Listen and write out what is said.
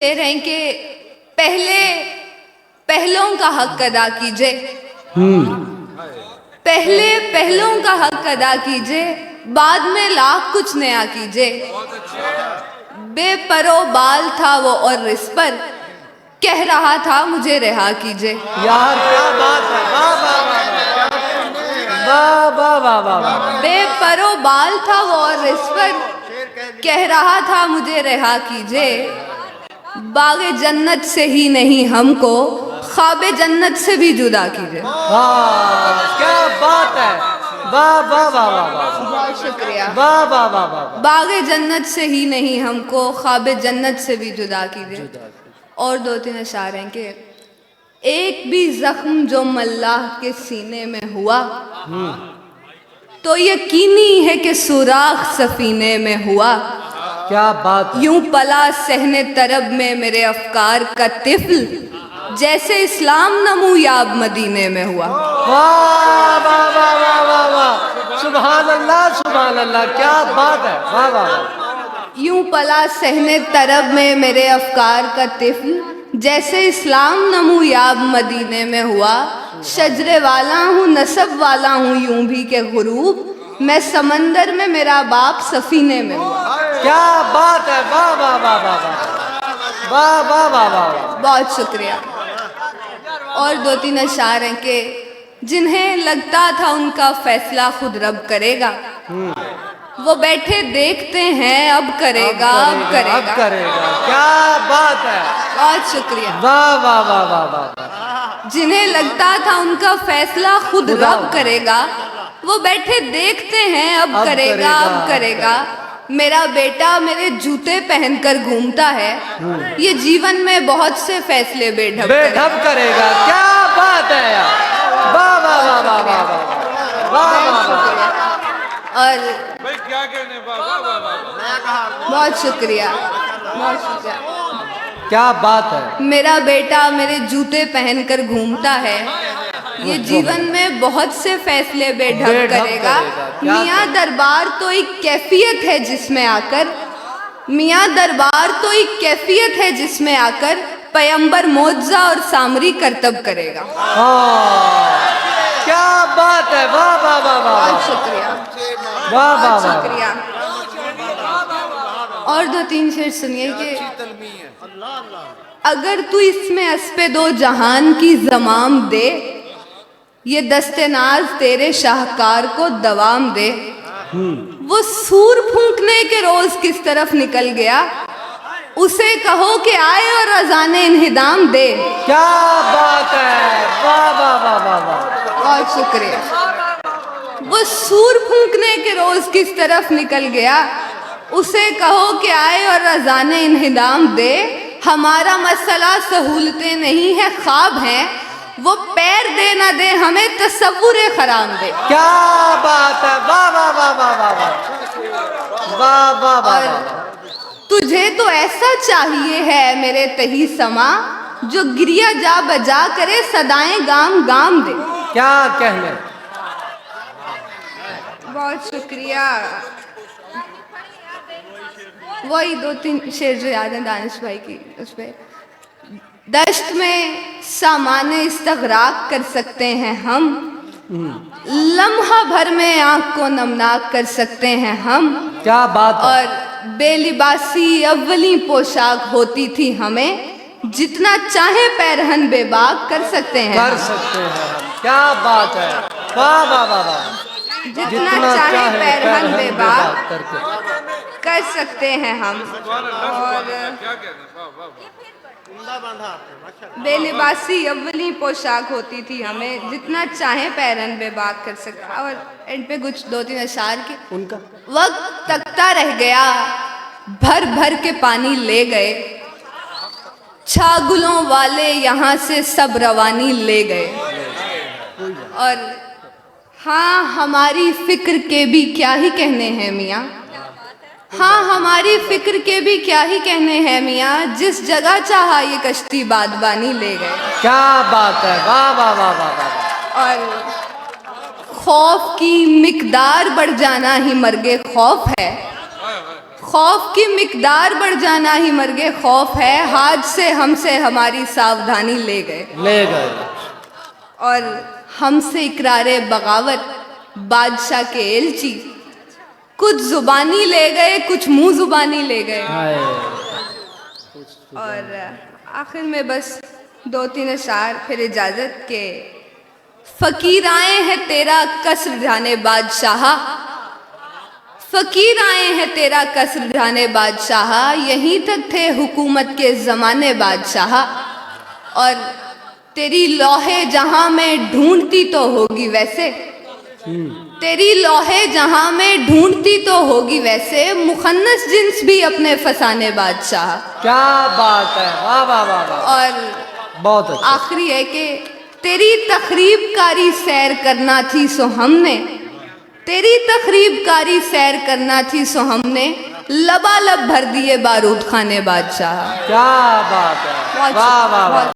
कह रहे हैं कि पहलों का हक अदा कीजिए, पहलों का हक अदा कीजिए, बाद में लाख कुछ नया कीजिए। बेपरो बाल था वो और रिस पर कह रहा था मुझे रिहा कीजिए। यार क्या बात है, वाह वाह वाह वाह वाह वाह वाह। बेपरो बाल था वो और रिस पर कह रहा था मुझे रिहा कीजिए। बागे जन्नत से ही नहीं हमको ख्वाबे जन्नत से भी जुदा कीजिए। वाह क्या बात है, वाह वाह वाह वाह वाह। बहुत शुक्रिया। वाह वाह वाह वाह। बागे जन्नत से ही नहीं हमको ख्वाबे जन्नत से भी जुदा कीजिए। और दो तीन अशार हैं कि एक भी जख्म जो मल्लाह के सीने में हुआ तो यकीनी है कि सुराख सफीने में हुआ। क्या बात है। यूं पला सहने तरब में मेरे अफकार का तिफ्ल जैसे इस्लाम नमूयाब मदीने में हुआ। वाह वाह वाह वाह वाह वाह, सुभान अल्लाह, क्या बात है, वाह वाह। यूं पला सहने तरब में मेरे अफकार का तिफ्ल जैसे इस्लाम नमूयाब मदीने में हुआ। शजरे वाला हूँ नसब वाला हूँ यूं भी के गुरूब मैं समंदर में मेरा बाप सफीने में हुआ। क्या बात है, वाह वाह वाह वाह वाह वाह वाह वाह वाह। बहुत शुक्रिया। और दो तीन अशार हैं कि जिन्हें लगता था उनका फैसला खुद रब करेगा वो बैठे देखते हैं अब करेगा अब करेगा। क्या बात है, बहुत शुक्रिया। वाह वाह वाह वाह वाह। जिन्हें लगता था उनका फैसला खुद रब करेगा वो बैठे देखते हैं अब करेगा। मेरा बेटा मेरे जूते पहनकर घूमता है ये जीवन में बहुत से फैसले बेढब करेगा। क्या बात है यार, वाह वाह वाह वाह वाह वाह वाह। और भाई क्या कहने, बहुत शुक्रिया। क्या बात है। मेरा बेटा मेरे जूते पहनकर घूमता है ये जीवन में बहुत से फैसले बेढब करेगा। मियाँ दरबार तो एक कैफियत है जिसमें आकर जिसमें आकर पैगंबर मोजा और सामरी करतब करेगा। क्या बात है, वाह वाह वाह वाह। बहुत शुक्रिया, वाह वाह बहुत वाह। शुक्रिया। और दो तीन शेर सुनिए कि अगर तू इसमें अस्पे दो जहान की जमाम दे ये दस्ते नाज तेरे शाहकार को दवाम दे। वो सूर फूंकने के रोज किस तरफ निकल गया उसे कहो कि आए और अजाने इन्हिदाम दे। क्या बात है, वाह वाह वाह वाह वाह। बहुत शुक्रिया। वो सूर फूंकने के रोज किस तरफ निकल गया उसे कहो कि आए और अजाने इन्हिदाम दे। हमारा मसला सहूलतें नहीं है ख्वाब हैं वो पैर दे ना दे हमें तसव्वुरे खराम दे। क्या बात है, वाह वाह वाह वाह वाह वाह वाह वाह। तुझे तो ऐसा चाहिए है मेरे तही समा जो गिरिया जा बजा करे सदाएं गाम गाम दे। क्या कहने। बहुत शुक्रिया। वही दो तीन शेर जो याद है दानिश भाई की उस पे। दश्त में सामाने इस्तगराक कर सकते हैं हम लम्हा भर में आंख को नमनाक कर सकते हैं हम। क्या बात है। और बेलिबासी अव्वली पोशाक होती थी हमें जितना चाहे पैरहन बेबाक कर सकते हैं क्या बात है, वाह वाह वाह वाह। जितना चाहे पैरहन बेबाक कर सकते हैं हम। और बेलिबासी अव्वली पोशाक होती थी हमें जितना चाहे पैरहन बेबाक कर सकते। और एंड पे कुछ दो तीन अशार के उनका वक्त तकता रह गया भर भर के पानी ले गए छागुलों वाले यहाँ से सब रवानी ले गए। और हाँ हमारी फिक्र के भी क्या ही कहने हैं मियाँ, हाँ हमारी फिक्र के भी क्या ही कहने हैं मियाँ जिस जगह चाहा ये कश्ती बादबानी ले गए। क्या बात है, वाह वाह वाह वाह। और खौफ की मिकदार बढ़ जाना ही मर्गे खौफ है खौफ की मिकदार बढ़ जाना ही मर्गे खौफ है, हाथ से हमसे हमारी सावधानी ले गए। ले गए। और हमसे इकरारे बगावत बादशाह के एलची, कुछ जुबानी ले गए, कुछ मुंह जुबानी ले गए। हाय। और आखिर में बस 2-3 अशार फिर इजाजत के। फकीर आए हैं तेरा कसर ढाने बादशाह, फकीर आए हैं तेरा कसर ढाने बादशाह, यहीं तक थे हुकूमत के ज़माने बादशाह। और तेरी लौहे जहां में ढूंढती तो होगी वैसे, तेरी लौहे जहां में ढूंढती तो होगी वैसे, मुखन्नस जिन्स भी अपने फसाने बादशाह। क्या बात है, वाह वाह वाह वाह। और बहुत अच्छा। आखिरी है कि तेरी तखरीबकारी सैर करना थी सो हमने, तेरी तखरीबकारी सैर करना थी सो हमने, लबालब भर दिए बारूद खाने बादशाह। क्या बात है, वाह वाह वाह।